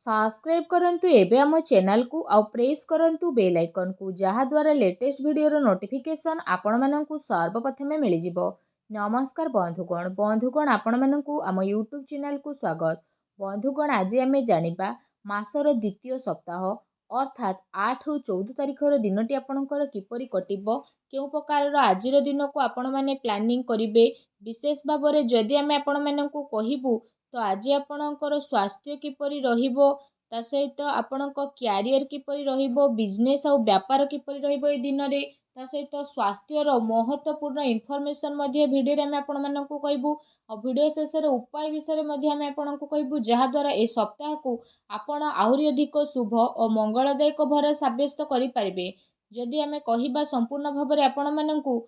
Subscribe करंतु एबे आम चैनल को आउ प्रेस करंतु बेल आइकन को जहा द्वारा लेटेस्ट वीडियो नोटिफिकेशन आपण माननकु सर्वप्रथमे मिल जिवो। नमस्कार बंधुगण आपण माननकु आम यूट्यूब चैनल को स्वागत। बंधुगण आज आमे जानिबा मासर द्वितीय सप्ताह अर्थात 8 रु 14 तारिखर दिनटी आपणकर किपरि कटिबो केउ प्रकार आजिर दिन को आपण माने प्लानिंग करिवे विशेष भाव में जदि आमे आपण माननकु कहिबु तो आज आपणकर स्वास्थ्य किपरि रहिबो ता सहित आपणक क्यारियर किपरि रहिबो बिजनेस और व्यापार किपरि रहिबो ए दिन रे ता सहित स्वास्थ्यर महत्वपूर्ण इनफॉरमेशन मध्ये भिडियो रे आमे आपण माननकु कहबु और भिडियो शेष रे उपाय विषय मध्ये आमे आपणकु कहबु जहा द्वारा ए सप्ताह को आपण आहुरी अधिक शुभ और मंगलदायक भर साब्यस्त करि परिबे। जदि आमे कहिबा संपूर्ण भाव में आपण माननकु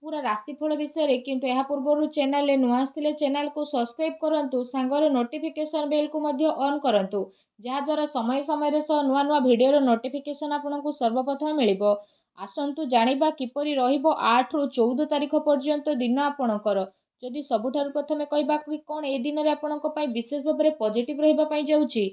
पूरा राशिफल विषय रे किंतु यह पूर्व चैनल नुआ आसथिले चैनल को सब्सक्राइब करंतु सांगर नोटिफिकेशन बेल को मध्य ऑन करंतु जहा द्वारा समय समय रे नुआ नुआ वीडियो रो नोटिफिकेशन आपनको सर्वप्रथम मिलिबो। आसंतु जानिबा किपरि रहिबो 8 रु 14 तारिख पर्यंत दिन आपणकर। जदि सबुठारु प्रथमे कहबा कि कोन ए दिन रे आपणक पई विशेष भाव में पॉजिटिव रहिबा पई जाउची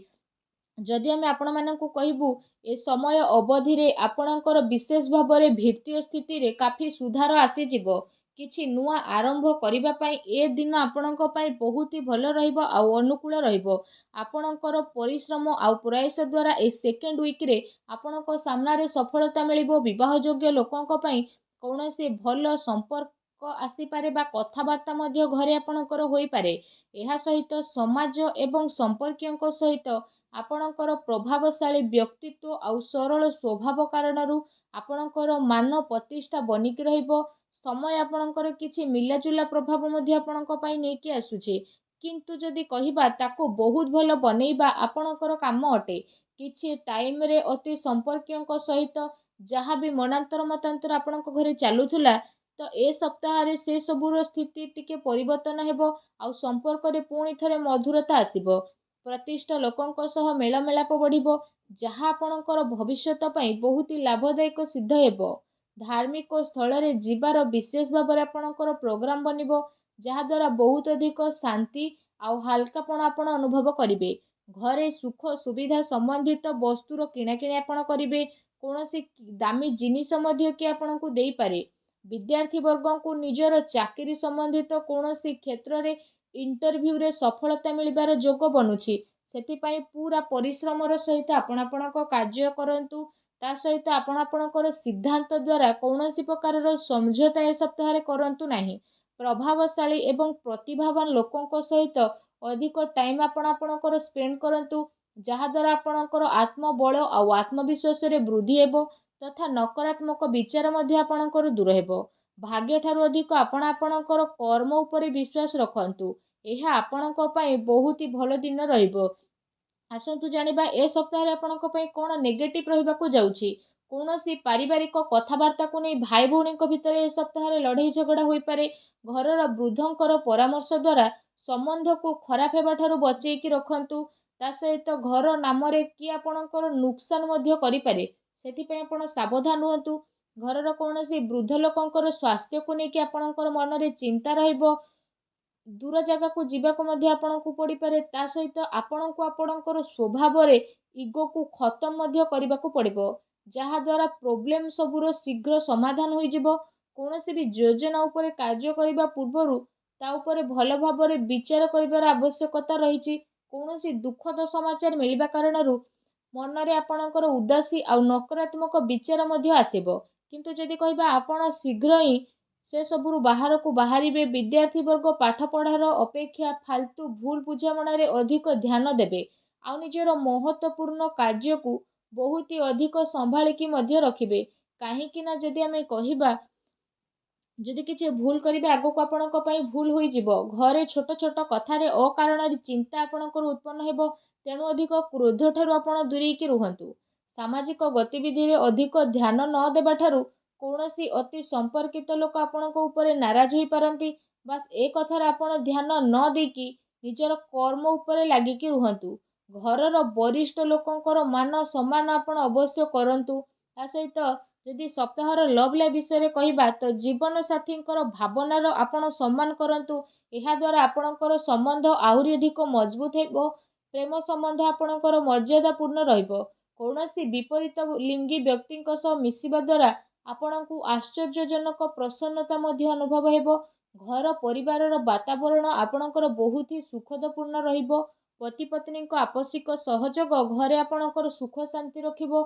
जदि आमे आपण माननकु कहबु ए समय अवधि रे आपणकर विशेष भाव में वित्तीय स्थिति रे काफी सुधार आसी जिवो। किछि नुआ आरंभ करिबा पई ए दिन आपणक पई बहुत ही भलो रहिबो आउ अनुकूल रहिबो। आपणकर परिश्रम आउ प्रयास द्वारा ए सेकेंड वीक रे आपणक सामना रे सफलता मिलिबो। विवाह योग्य लोकंक पई कोनोसी भलो संपर्क आसी पारे बा कथावार्ता मध्य घरे आपणकर होई पारे। एहा सहित समाज एवं संपर्कियंक सहित आपणकर प्रभावशाली व्यक्तित्व आउ सरल स्वभाव कारणरू आपणकर मान प्रतिष्ठा बनिकी रहिबो। समय आपणकर किछि मिलाजुला प्रभाव मध्ये आपणक पई नेकी आसुछे किंतु जदि कहिबा ताको बहुत भलो बनेइबा आपणकर काम अटे। किछि टाइम रे अति संपर्कियंक सहित जहाँ भी मनांतर मतांतर आपणक घरे चालुथुला तो ए सप्ताह रे से सबुर स्थिति टिके परिवर्तन हेबो आउ संपर्क रे पुणी थरे मधुरता आसीबो। प्रतिष्ठा लोकंक सह मेलमेलाप बढ़िबो जहाँ आपणकर भविष्यत पई बहुत ही लाभदायक सिद्ध हेबो। धार्मिक स्थल रे जीवार विशेष भाव में आपणकर प्रोग्राम बनिबो जहाँ द्वारा बहुत अधिक शांति आउ हल्कापन आपण अनुभव करिवे। घरे सुख सुविधा संबंधित वस्तुर किणाकिणी आपण करिवे। कोनोसी दामी जिनिस मध्य कि आपणकु देई पारे। विद्यार्थी वर्ग को निजर चाकरी संबंधित कोनोसी क्षेत्र रे इंटरव्यू रे सफलता मिलिबार जोग बनुछि सेतिपाई पूरा परिश्रमर सहित आपण आपणक कार्य करंतु ता सहित आपण आपणकर सिद्धांत द्वारा कौनसी प्रकार समझौता ए सप्ताह रे करंतु नाही। प्रभावशाली एवं प्रतिभावान लोकंक सहित अधिक टाइम आपण आपणकर स्पेंड करंतु जहा द्वारा आपणकर आत्मबल आउ आत्मविश्वास रे वृद्धि हेबो तथा नकारात्मक विचार मध्ये आपणकर दूर हेबो। भाग्य ठारू अधिक आपण आपणकर कर्म उपरे विश्वास रखंतु एहा आपणक पई बहुत ही भलो दिन रहिबो। आसंतु जानिबा ए सप्ताह रे आपणक पई कोन नेगेटिव रहिबाकू जाउची। कोनोसी पारिवारिक कथावार्ता को नै भाई भौणी भितर ए सप्ताह रे लड़ाई झगड़ा होई पारे। घरर वृद्धंकर परामर्श द्वारा संबंध को खराब हेबा ठारू बचेई कि रखंतु ता सहित घर नाम रे कि आपणकर नुकसान मध्य करि पारे सेति पई आपण सावधान रहंतु। घरर कोनोसी वृद्ध लोकंकर स्वास्थ्य को नै कि आपणकर मन रे चिंता रहिबो। दूर जगह को जीवाक मध्य आपणकु पड़ी पारे ता सहित आपणकु आपणकर स्वभाव रे इगो को खत्म मध्य करबाकू पड़िबो जहा द्वारा प्रॉब्लम सबुर शीघ्र समाधान होई जिवो। कोनोसी भी योजना उपरे कार्य करिबा पूर्वरु ता उपरे भलो भाव रे विचार करिबार आवश्यकता रहिछि। कोनोसी दुखद समाचार मिलिबा कारणरू मन रे आपणकर उदासी आउ नकारात्मक विचार मध्य आसीबो किंतु जदि कहबा आपण शीघ्र ही से सबुरु बाहर को बाहरिबे। विद्यार्थी वर्ग पाठ पढ़ार अपेक्षा फालतू भूल बुझामणा रे अधिक ध्यान देबे आउ निजर महत्वपूर्ण कार्य को बहुत ही अधिक संभाळिकी मध्य रखिबे। काहेकि ना जदि आमे कहिबा जदि किछि भूल करिबे आगो को आपणक पई भूल होई जिवो। घरे छोट छोट कथा रे अकारण रे चिंता आपणकर उत्पन्न हेबो तेणु अधिक क्रोध ठारू आपण दूरेई कि रुहंतु। सामाजिक गतिविधि रे अधिक ध्यान न देबा ठारू कोनोसी अति संपर्कित लोक आपणक उपरे नाराज होई पारंती। बस ए कथार आपण ध्यान न देकी निजर कर्म उपरे लागिकी रुहंतु। घरर वरिष्ठ लोकंकर मान सम्मान आपण अवश्य करंतु। ता सहित जदि सप्ताहर लव लाइफ विषय कहिबा तो जीवन साथींकर भावनार आपण सम्मान करंतु। एहा द्वारा आपणकर संबंध आहुरी अधिक मजबूत हेबो ପ୍ରେମ ସମ୍ବନ୍ଧ ଆପଣଙ୍କର ମର୍ଯ୍ୟାଦାପୂର୍ଣ୍ଣ ରହିବ। କୌଣସି ବିପରୀତ ଲିଙ୍ଗୀ ବ୍ୟକ୍ତିଙ୍କ ସହ ମିଶିବା ଦ୍ୱାରା ଆପଣଙ୍କୁ ଆଶ୍ଚର୍ଯ୍ୟଜନକ ପ୍ରସନ୍ନତା ମଧ୍ୟ ଅନୁଭବ ହେବ। ଘର ପରିବାରର ବାତାବରଣ ଆପଣଙ୍କର ବହୁତ ହି ସୁଖଦପୂର୍ଣ୍ଣ ରହିବ। ପତି ପତ୍ନୀଙ୍କ ଆପୋଷିକ ସହଯୋଗ ଘରେ ଆପଣଙ୍କର ସୁଖ ଶାନ୍ତି ରଖିବ।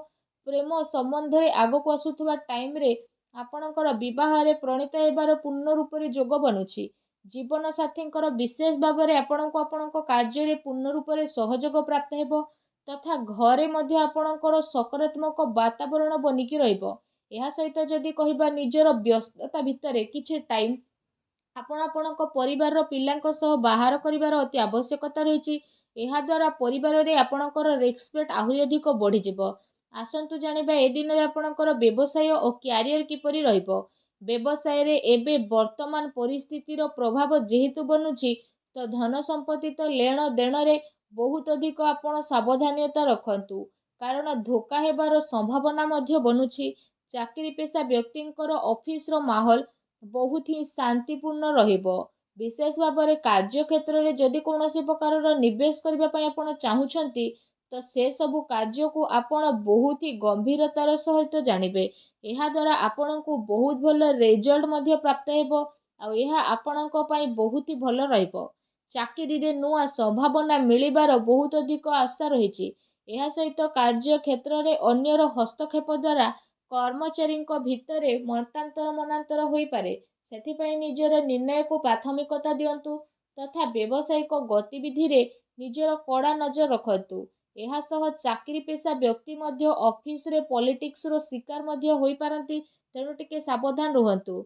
ପ୍ରେମ ସମ୍ବନ୍ଧରେ ଆଗକୁ ଆସୁଥିବା ଟାଇମ୍ରେ ଆପଣଙ୍କର ବିବାହରେ ପ୍ରଣୀତ ହେବାର ପୂର୍ଣ୍ଣ ରୂପରେ ଯୋଗ ବନୁଛି। ଜୀବନ ସାଥୀଙ୍କର ବିଶେଷ ଭାବରେ ଆପଣଙ୍କୁ ଆପଣଙ୍କ କାର୍ଯ୍ୟରେ ପୂର୍ଣ୍ଣ ରୂପରେ ସହଯୋଗ ପ୍ରାପ୍ତ ହେବ ତଥା ଘରେ ମଧ୍ୟ ଆପଣଙ୍କର ସକାରାତ୍ମକ ବାତାବରଣ ବନିକି ରହିବ। ଏହା ସହିତ ଯଦି କହିବା ନିଜର ବ୍ୟସ୍ତତା ଭିତରେ କିଛି ଟାଇମ୍ ଆପଣ ଆପଣଙ୍କ ପରିବାରର ପିଲାଙ୍କ ସହ ବାହାର କରିବାର ଅତି ଆବଶ୍ୟକତା ରହିଛି। ଏହାଦ୍ୱାରା ପରିବାରରେ ଆପଣଙ୍କର ରେସ୍ପେକ୍ଟ ଆହୁରି ଅଧିକ ବଢ଼ିଯିବ। ଆସନ୍ତୁ ଜାଣିବା ଏ ଦିନରେ ଆପଣଙ୍କର ବ୍ୟବସାୟ ଓ କ୍ୟାରିୟର କିପରି ରହିବ। ବ୍ୟବସାୟରେ ଏବେ ବର୍ତ୍ତମାନ ପରିସ୍ଥିତିର ପ୍ରଭାବ ଯେହେତୁ ବନୁଛି ତ ଧନ ସମ୍ପତ୍ତି ତ ଲେଣ ଦେଣରେ ବହୁତ ଅଧିକ ଆପଣ ସାବଧାନତା ରଖନ୍ତୁ, କାରଣ ଧୋକା ହେବାର ସମ୍ଭାବନା ମଧ୍ୟ ବନୁଛି। ଚାକିରି ପେଶା ବ୍ୟକ୍ତିଙ୍କର ଅଫିସର ମାହୋଲ ବହୁତ ହିଁ ଶାନ୍ତିପୂର୍ଣ୍ଣ ରହିବ। ବିଶେଷ ଭାବରେ କାର୍ଯ୍ୟକ୍ଷେତ୍ରରେ ଯଦି କୌଣସି ପ୍ରକାରର ନିବେଶ କରିବା ପାଇଁ ଆପଣ ଚାହୁଁଛନ୍ତି ତ ସେସବୁ କାର୍ଯ୍ୟକୁ ଆପଣ ବହୁତ ହି ଗମ୍ଭୀରତାର ସହିତ ଜାଣିବେ। ଏହାଦ୍ୱାରା ଆପଣଙ୍କୁ ବହୁତ ଭଲ ରେଜଲ୍ଟ ମଧ୍ୟ ପ୍ରାପ୍ତ ହେବ ଆଉ ଏହା ଆପଣଙ୍କ ପାଇଁ ବହୁତ ହି ଭଲ ରହିବ। ଚାକିରିରେ ନୂଆ ସମ୍ଭାବନା ମିଳିବାର ବହୁତ ଅଧିକ ଆଶା ରହିଛି। ଏହା ସହିତ କାର୍ଯ୍ୟକ୍ଷେତ୍ରରେ ଅନ୍ୟର ହସ୍ତକ୍ଷେପ ଦ୍ୱାରା କର୍ମଚାରୀଙ୍କ ଭିତରେ ମତାନ୍ତର ମନାନ୍ତର ହୋଇପାରେ। ସେଥିପାଇଁ ନିଜର ନିର୍ଣ୍ଣୟକୁ ପ୍ରାଥମିକତା ଦିଅନ୍ତୁ ତଥା ବ୍ୟବସାୟିକ ଗତିବିଧିରେ ନିଜର କଡ଼ା ନଜର ରଖନ୍ତୁ। ଏହା ସହ ଚାକିରି ପେଶା ବ୍ୟକ୍ତି ମଧ୍ୟ ଅଫିସରେ ପଲିଟିକ୍ସର ଶିକାର ମଧ୍ୟ ହୋଇପାରନ୍ତି, ତେଣୁ ଟିକେ ସାବଧାନ ରୁହନ୍ତୁ।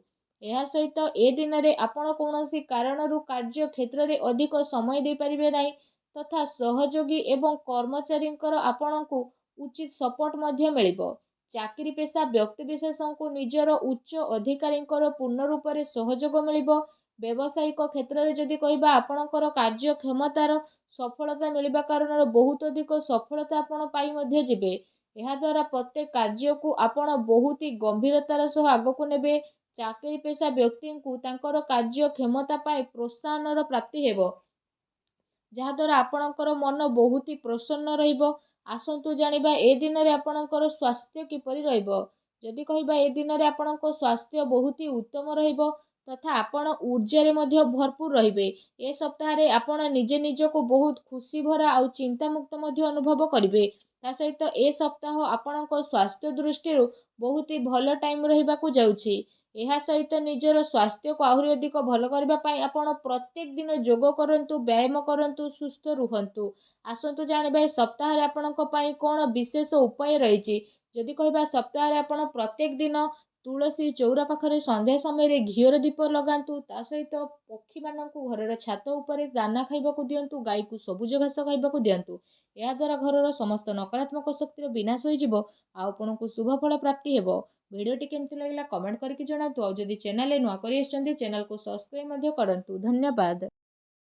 ଏହା ସହିତ ଏ ଦିନରେ ଆପଣ କୌଣସି କାରଣରୁ କାର୍ଯ୍ୟ କ୍ଷେତ୍ରରେ ଅଧିକ ସମୟ ଦେଇପାରିବେ ନାହିଁ ତଥା ସହଯୋଗୀ ଏବଂ କର୍ମଚାରୀଙ୍କର ଆପଣଙ୍କୁ ଉଚିତ ସପୋର୍ଟ ମଧ୍ୟ ମିଳିବ। ଚାକିରି ପେଶା ବ୍ୟକ୍ତିବିଶେଷଙ୍କୁ ନିଜର ଉଚ୍ଚ ଅଧିକାରୀଙ୍କର ପୂର୍ଣ୍ଣ ରୂପରେ ସହଯୋଗ ମିଳିବ। ବ୍ୟବସାୟିକ କ୍ଷେତ୍ରରେ ଯଦି କହିବା ଆପଣଙ୍କର କାର୍ଯ୍ୟକ୍ଷମତାର ସଫଳତା ମିଳିବା କାରଣରୁ ବହୁତ ଅଧିକ ସଫଳତା ଆପଣ ପାଇ ମଧ୍ୟ ଯିବେ। ଏହାଦ୍ୱାରା ପ୍ରତ୍ୟେକ କାର୍ଯ୍ୟକୁ ଆପଣ ବହୁତ ହି ଗମ୍ଭୀରତାର ସହ ଆଗକୁ ନେବେ। ଚାକିରି ପେଶା ବ୍ୟକ୍ତିଙ୍କୁ ତାଙ୍କର କାର୍ଯ୍ୟକ୍ଷମତା ପାଇଁ ପ୍ରୋତ୍ସାହନର ପ୍ରାପ୍ତି ହେବ, ଯାହାଦ୍ୱାରା ଆପଣଙ୍କର ମନ ବହୁତ ହି ପ୍ରସନ୍ନ ରହିବ। ଆସନ୍ତୁ ଜାଣିବା ଏ ଦିନରେ ଆପଣଙ୍କର ସ୍ୱାସ୍ଥ୍ୟ କିପରି ରହିବ। ଯଦି କହିବା ଏ ଦିନରେ ଆପଣଙ୍କ ସ୍ୱାସ୍ଥ୍ୟ ବହୁତ ହି ଉତ୍ତମ ରହିବ ତଥା ଆପଣ ଊର୍ଜାରେ ମଧ୍ୟ ଭରପୁର ରହିବେ। ଏ ସପ୍ତାହରେ ଆପଣ ନିଜେ ନିଜକୁ ବହୁତ ଖୁସି ଭରା ଆଉ ଚିନ୍ତାମୁକ୍ତ ମଧ୍ୟ ଅନୁଭବ କରିବେ। ତା ସହିତ ଏ ସପ୍ତାହ ଆପଣଙ୍କ ସ୍ୱାସ୍ଥ୍ୟ ଦୃଷ୍ଟିରୁ ବହୁତ ହି ଭଲ ଟାଇମ୍ ରହିବାକୁ ଯାଉଛି। ଏହା ସହିତ ନିଜର ସ୍ୱାସ୍ଥ୍ୟକୁ ଆହୁରି ଅଧିକ ଭଲ କରିବା ପାଇଁ ଆପଣ ପ୍ରତ୍ୟେକ ଦିନ ଯୋଗ କରନ୍ତୁ, ବ୍ୟାୟାମ କରନ୍ତୁ, ସୁସ୍ଥ ରୁହନ୍ତୁ। ଆସନ୍ତୁ ଜାଣିବା ଏ ସପ୍ତାହରେ ଆପଣଙ୍କ ପାଇଁ କ'ଣ ବିଶେଷ ଉପାୟ ରହିଛି। ଯଦି କହିବା ସପ୍ତାହରେ ଆପଣ ପ୍ରତ୍ୟେକ ଦିନ ତୁଳସୀ ଚଉରା ପାଖରେ ସନ୍ଧ୍ୟା ସମୟରେ ଘିଅର ଦୀପ ଲଗାନ୍ତୁ। ତା ସହିତ ପକ୍ଷୀମାନଙ୍କୁ ଘରର ଛାତ ଉପରେ ଦାନା ଖାଇବାକୁ ଦିଅନ୍ତୁ, ଗାଈକୁ ସବୁଜ ଘାସ ଖାଇବାକୁ ଦିଅନ୍ତୁ। ଏହାଦ୍ୱାରା ଘରର ସମସ୍ତ ନକାରାତ୍ମକ ଶକ୍ତିର ବିନାଶ ହୋଇଯିବ ଆଉ ଆପଣଙ୍କୁ ଶୁଭ ଫଳ ପ୍ରାପ୍ତି ହେବ। ଭିଡ଼ିଓଟି କେମିତି ଲାଗିଲା କମେଣ୍ଟ କରିକି ଜଣାନ୍ତୁ। ଆଉ ଯଦି ଚ୍ୟାନେଲରେ ନୂଆ କରି ଆସିଛନ୍ତି ଚ୍ୟାନେଲକୁ ସବସ୍କ୍ରାଇବ୍ ମଧ୍ୟ କରନ୍ତୁ। ଧନ୍ୟବାଦ।